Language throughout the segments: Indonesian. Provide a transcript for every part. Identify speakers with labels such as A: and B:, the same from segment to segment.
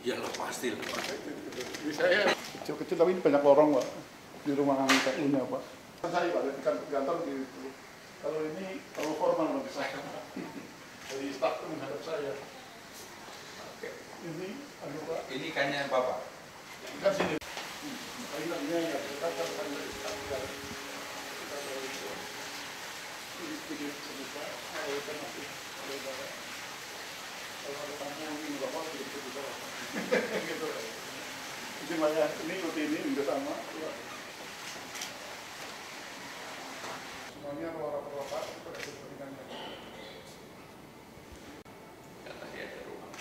A: Ya lah pasti lah Pak.
B: Jadi saya kecil-kecil tapi banyak lorong Pak di ruangan TU-nya Pak. Saya Pak di kantor gitu. Kalau ini terlalu formal bagi saya Pak. Jadi staf menghadap saya.
A: Oke.
B: Ini anu Pak.
A: Ini ikannya Bapak?
B: Ikan sini. Ikannya ya kita kan sedikit sebuka. Kalau ikan masih ada. Kalau ada tamu ini Bapak gitu juga. Gitu. Ini rutin ini juga sama. Ya. Semuanya ruang-ruang Pak pada kepentingannya.
A: Ya tadi ada rumah.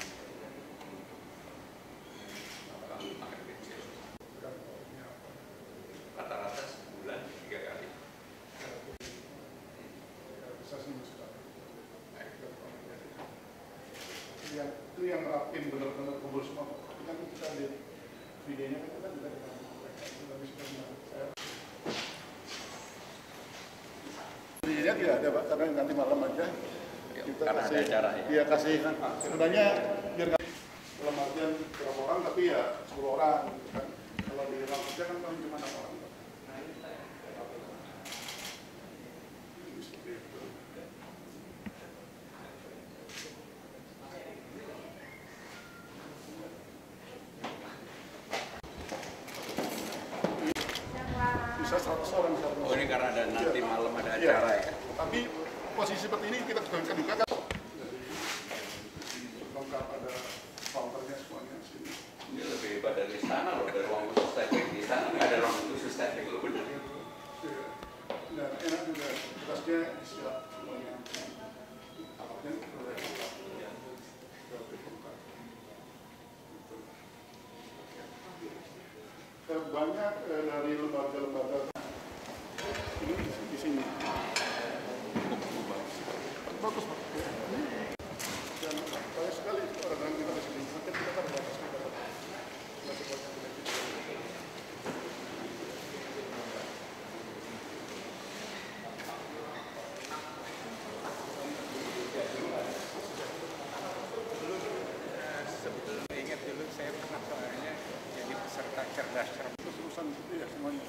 A: Makan kecil. Rata-rata sebulan 3 kali.
B: Bisa seminggu sekali. Itu yang rapin benar-benar kumpul semua. Kan kita lihat videonya kan kita juga videonya tidak ada Pak, karena nanti malam aja kita
A: karena
B: kasih
A: ada acara ya?
B: Iya kasih, sebenarnya biar dalam artian berapa orang tapi ya 10 orang kan. Kalau di ruang kerja kan cuma 6 orang Pak. Bisa 100 orang.
A: Oh ini karena ada nanti malam ada acara ya?
B: Tapi posisi seperti ini kita kembangkan juga kan. Lengkap ada counternya semuanya sini.
A: Ini lebih hebat dari sana loh, dari ruang khusus taping. Di sana nggak ada ruang khusus taping loh, benar.
B: Dan enak juga, tugasnya siap semuanya. Apapun boleh. Banyak dari lembaga-lembaga ini di sini. Bagus Pak. Dan banyak sekali orang-orang kita di sini. Mungkin kita kan bagus juga.
C: Sebetulnya ingat dulu saya pernah soalnya jadi peserta cerdas cermat.
B: Urusan itu ya semuanya.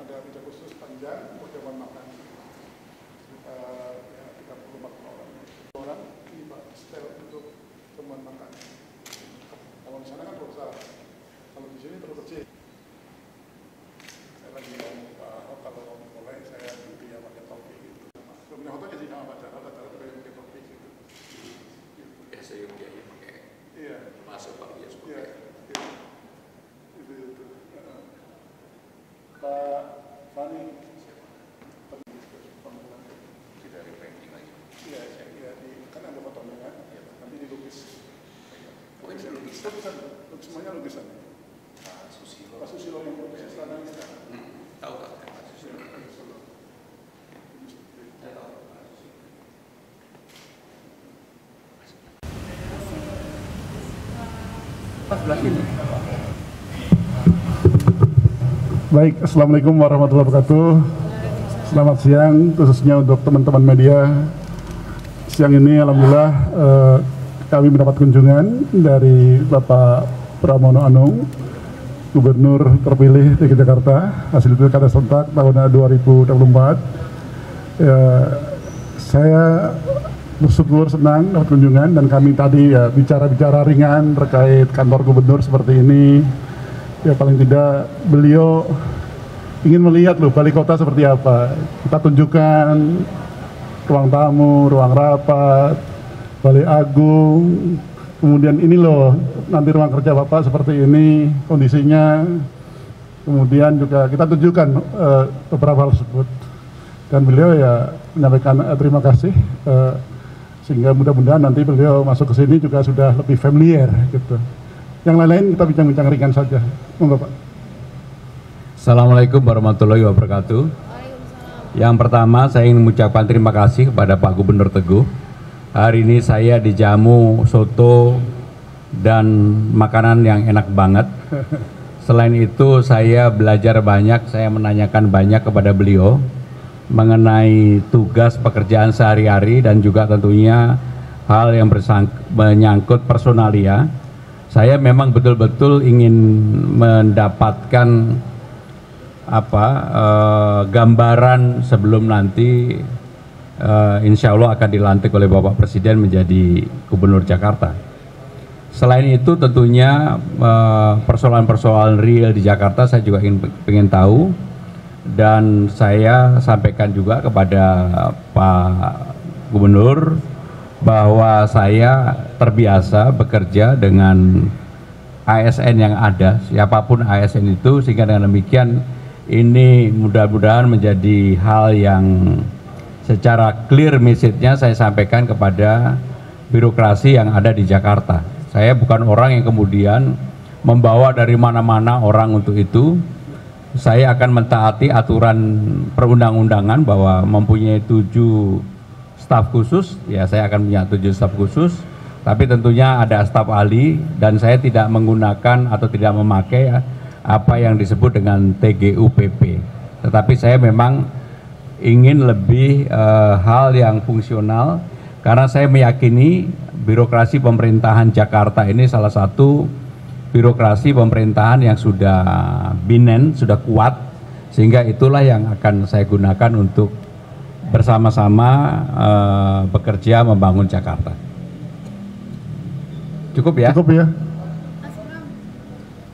B: Ada meja khusus panjang untuk jaman makan. Ya, 30-40 orang ini Pak, setel untuk teman makan. Kalau di sana kan besar, kalau di sini terlalu kecil. Saya lagi ngomong Pak Ahok kalau mau mulai saya nanti ya pakai topi gitu. Punya hotel jadi sama Pak Jarod, pakai topi gitu.
A: Biasa yang dia pakai.
B: Iya.
A: Masuk Pak biasa pakai.
B: Iya. Itu. Pak Fani.
A: Dari ranking lagi.
B: Iya, kan ada fotonya kan, nanti dilukis.
A: Oh ini lukisan?
B: Lukisan, semuanya lukisan.
A: Pak Susilo.
B: Pak Susilo yang lukis istana ini kan.
A: Tahu Pak Susilo. Saya tahu Pak Susilo.
C: Pas sebelah sini.
B: Baik, Assalamualaikum warahmatullahi wabarakatuh. Selamat siang, khususnya untuk teman-teman media. Siang ini Alhamdulillah kami mendapat kunjungan dari Bapak Pramono Anung, Gubernur terpilih DKI Jakarta, hasil pilkada serentak tahun 2024. Saya bersyukur senang dapat kunjungan dan kami tadi ya bicara-bicara ringan terkait kantor gubernur seperti ini. Ya paling tidak beliau ingin melihat loh balai kota seperti apa. Kita tunjukkan ruang tamu, ruang rapat, balai agung. Kemudian ini loh nanti ruang kerja Bapak seperti ini kondisinya. Kemudian juga kita tunjukkan beberapa hal tersebut. Dan beliau ya menyampaikan terima kasih sehingga mudah-mudahan nanti beliau masuk ke sini juga sudah lebih familiar gitu. Yang lain-lain kita bincang-bincang ringan saja. Monggo Pak.
D: Assalamualaikum warahmatullahi wabarakatuh. Yang pertama, saya ingin mengucapkan terima kasih kepada Pak Gubernur Teguh. Hari ini saya dijamu soto dan makanan yang enak banget. Selain itu, saya belajar banyak, saya menanyakan banyak kepada beliau mengenai tugas pekerjaan sehari-hari dan juga tentunya hal yang menyangkut personalia. Saya memang betul-betul ingin mendapatkan gambaran sebelum nanti insya Allah akan dilantik oleh Bapak Presiden menjadi Gubernur Jakarta. Selain itu tentunya persoalan-persoalan real di Jakarta saya juga ingin tahu, dan saya sampaikan juga kepada Pak Gubernur bahwa saya terbiasa bekerja dengan ASN yang ada, siapapun ASN itu, sehingga dengan demikian ini mudah-mudahan menjadi hal yang secara clear message-nya saya sampaikan kepada birokrasi yang ada di Jakarta. Saya bukan orang yang kemudian membawa dari mana-mana orang untuk itu. Saya akan mentaati aturan perundang-undangan bahwa mempunyai 7 staf khusus, ya saya akan punya 7 staf khusus, tapi tentunya ada staf ahli dan saya tidak menggunakan atau tidak memakai apa yang disebut dengan TGUPP. Tetapi saya memang ingin lebih hal yang fungsional, karena saya meyakini birokrasi pemerintahan Jakarta ini salah satu birokrasi pemerintahan yang sudah binen, sudah kuat, sehingga itulah yang akan saya gunakan untuk bersama-sama bekerja membangun Jakarta. Cukup ya?
B: Cukup ya.
E: Mas Bram,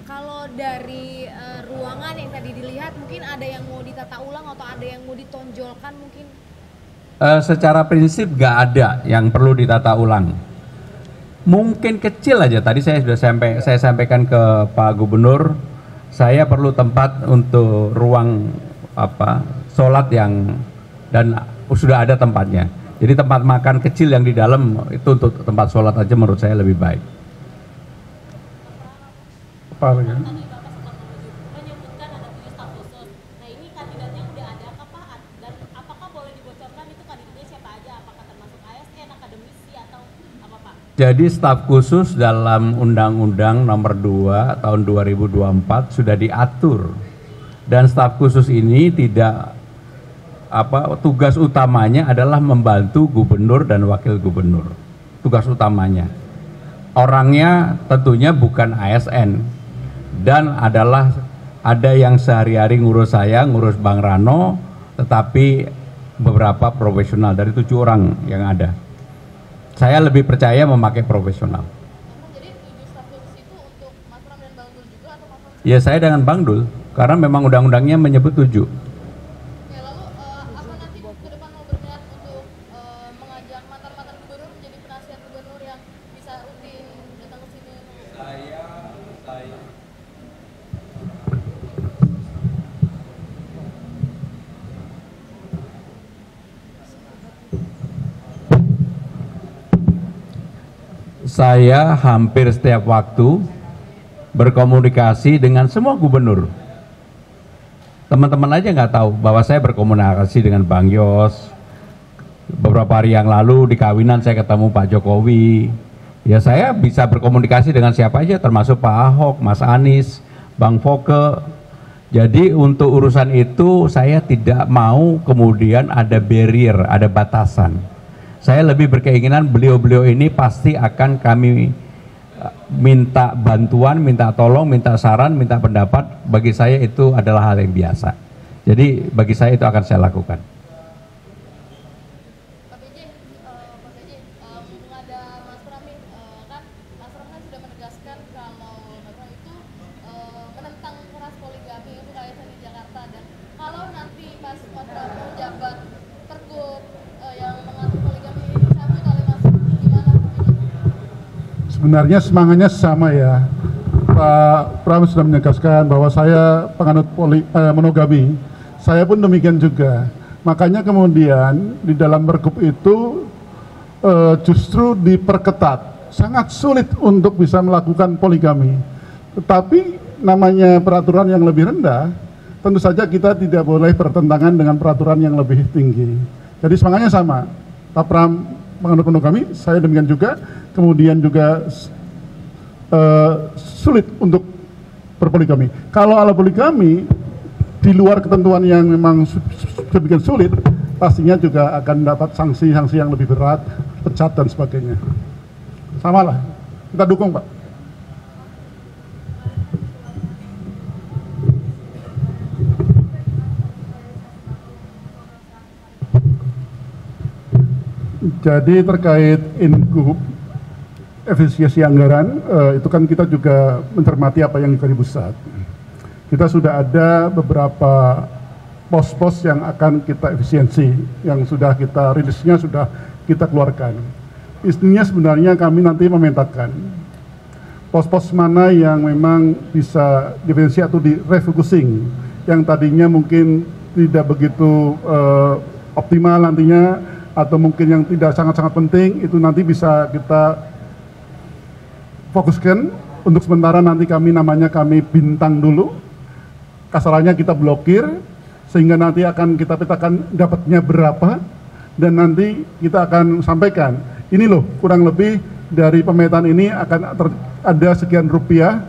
E: kalau dari ruangan yang tadi dilihat, mungkin ada yang mau ditata ulang atau ada yang mau ditonjolkan mungkin?
D: Secara prinsip nggak ada yang perlu ditata ulang. Mungkin kecil aja, tadi saya sudah saya sampaikan ke Pak Gubernur, saya perlu tempat untuk ruang sholat yang, dan sudah ada tempatnya. Jadi tempat makan kecil yang di dalam itu untuk tempat sholat aja menurut saya lebih baik.
B: Apa ya?
F: Tadi Bapak sempat menyebutkan ada 7 staf khusus. Nah ini kandidatnya udah ada kah Pak? Dan apakah boleh dibocorkan itu kandidatnya siapa aja? Apakah termasuk ASN, akademisi atau apa Pak?
D: Jadi staf khusus dalam Undang-Undang Nomor 2 Tahun 2024 sudah diatur, dan staf khusus ini tidak tugas utamanya adalah membantu gubernur dan wakil gubernur. Tugas utamanya. Orangnya tentunya bukan ASN, dan ada yang sehari-hari ngurus saya, ngurus Bang Rano, tetapi beberapa profesional dari 7 orang yang ada. Saya lebih percaya memakai profesional.
F: Jadi 7 staf khusus itu untuk Mas Bram dan Bang Dul juga atau Mas Bram?
D: Ya saya dengan Bang Dul, karena memang undang-undangnya menyebut 7.
F: Ya lalu apa nanti ke depan mau berniat untuk mengajak mantan-mantan gubernur menjadi penasihat gubernur yang bisa rutin datang ke sini?
D: Saya hampir setiap waktu berkomunikasi dengan semua gubernur. Teman-teman aja nggak tahu bahwa saya berkomunikasi dengan Bang Yos. Beberapa hari yang lalu di kawinan saya ketemu Pak Jokowi. Ya saya bisa berkomunikasi dengan siapa aja, termasuk Pak Ahok, Mas Anies, Bang Foke. Jadi untuk urusan itu saya tidak mau kemudian ada barrier, ada batasan. Saya lebih berkeinginan beliau-beliau ini pasti akan kami minta bantuan, minta tolong, minta saran, minta pendapat. Bagi saya itu adalah hal yang biasa. Jadi bagi saya itu akan saya lakukan.
F: Pak PJ, mumpung ada Mas Bram nih, kan Mas Bram kan sudah menegaskan kalau Mas Bram itu menentang keras poligami untuk ASN di Jakarta, dan kalau nanti pas Mas Bram menjabat pergub yang mengatur poligami ini dicabut oleh Mas Bram, gimana?
B: Sebenarnya semangatnya sama ya. Pak Pram sudah menegaskan bahwa saya penganut monogami. Saya pun demikian juga. Makanya kemudian di dalam pergub itu justru diperketat. Sangat sulit untuk bisa melakukan poligami. Tetapi namanya peraturan yang lebih rendah, tentu saja kita tidak boleh bertentangan dengan peraturan yang lebih tinggi. Jadi semangatnya sama. Tapram menganut penuh kami, saya demikian juga. Kemudian juga sulit untuk berpoligami. Kalau ala poligami di luar ketentuan yang memang sedemikian sulit, pastinya juga akan dapat sanksi-sanksi yang lebih berat, pecat dan sebagainya. Samalah, kita dukung Pak. Jadi terkait ingub efisiensi anggaran, itu kan kita juga mencermati apa yang di pusat. Kita sudah ada beberapa pos-pos yang akan kita efisiensi, yang sudah kita rilisnya, sudah kita keluarkan. Intinya sebenarnya kami nanti memetakan pos-pos mana yang memang bisa diefisiensi atau di-refocusing, yang tadinya mungkin tidak begitu optimal nantinya, atau mungkin yang tidak sangat-sangat penting, itu nanti bisa kita fokuskan. Untuk sementara nanti kami bintang dulu, kasarannya kita blokir, sehingga nanti akan kita petakan dapatnya berapa, dan nanti kita akan sampaikan, ini loh kurang lebih dari pemetaan ini akan ada sekian rupiah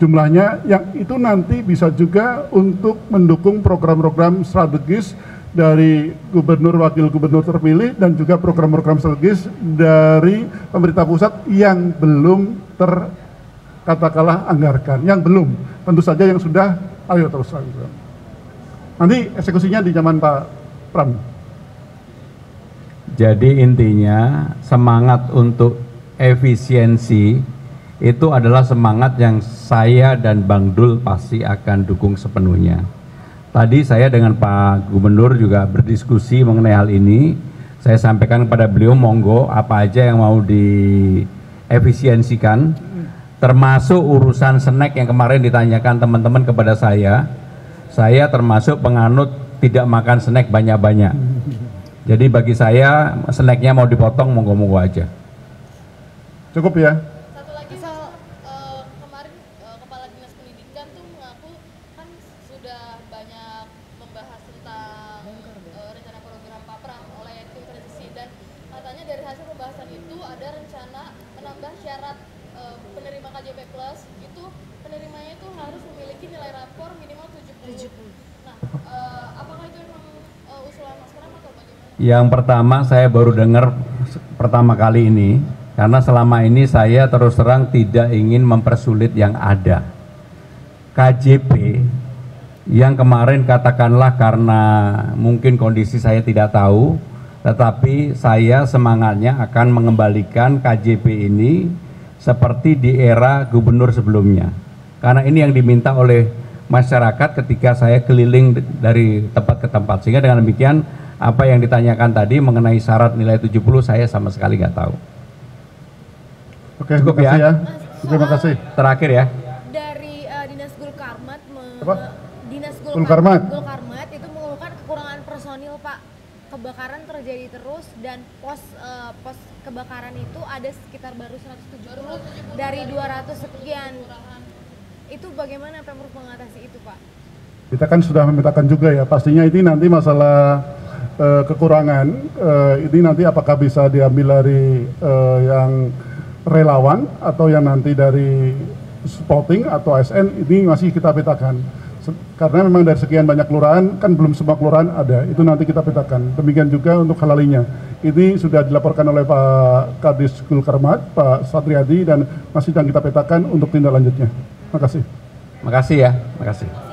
B: jumlahnya, yang itu nanti bisa juga untuk mendukung program-program strategis dari gubernur, wakil gubernur terpilih, dan juga program-program strategis dari pemerintah pusat yang belum katakanlah anggarkan, yang belum, tentu saja yang sudah, ayo terus langsung. Nanti eksekusinya di zaman Pak Pram.
D: Jadi intinya semangat untuk efisiensi itu adalah semangat yang saya dan Bang Dul pasti akan dukung sepenuhnya. Tadi saya dengan Pak Gubernur juga berdiskusi mengenai hal ini. Saya sampaikan kepada beliau, monggo apa aja yang mau diefisiensikan, termasuk urusan snack yang kemarin ditanyakan teman-teman kepada saya. Saya termasuk penganut tidak makan snack banyak-banyak. Jadi bagi saya snacknya mau dipotong, monggo-monggo aja.
B: Cukup ya?
F: Satu lagi kemarin Kepala Dinas Pendidikan tuh mengaku kan sudah banyak membahas tentang rencana program Pak Pram oleh tim presisi, dan katanya dari hasil pembahasan itu ada rencana menambah syarat penerima KJP Plus itu penerimanya itu harus memiliki nilai rapor minimal 70. Nah, apakah itu memang usulan Mas Pram atau bagaimana?
D: Yang pertama saya baru dengar pertama kali ini, karena selama ini saya terus terang tidak ingin mempersulit yang ada. KJP yang kemarin katakanlah karena mungkin kondisi saya tidak tahu, tetapi saya semangatnya akan mengembalikan KJP ini seperti di era gubernur sebelumnya. Karena ini yang diminta oleh masyarakat ketika saya keliling dari tempat ke tempat. Sehingga dengan demikian apa yang ditanyakan tadi mengenai syarat nilai 70 saya sama sekali nggak tahu.
B: Oke,
D: cukup ya.
B: Terima kasih.
D: Terakhir ya.
E: Dari Dinas Gulkarmat, Dinas
B: Gulkarmat
E: itu mengeluhkan kekurangan personil Pak. Kebakaran terjadi terus dan pos kebakaran itu ada sekitar baru 170 dari 200 sekian. Itu bagaimana Pemprov mengatasi itu Pak?
B: Kita kan sudah memetakan juga ya, pastinya ini nanti masalah kekurangan, ini nanti apakah bisa diambil dari yang relawan atau yang nanti dari spotting atau ASN, ini masih kita petakan. Karena memang dari sekian banyak kelurahan, kan belum semua kelurahan ada, itu nanti kita petakan. Demikian juga untuk hal lainnya. Ini sudah dilaporkan oleh Pak Kadis Gulkarmat, Pak Satriadi, dan masih sedang kita petakan untuk tindak lanjutnya. Terima kasih.
D: Makasih ya, makasih.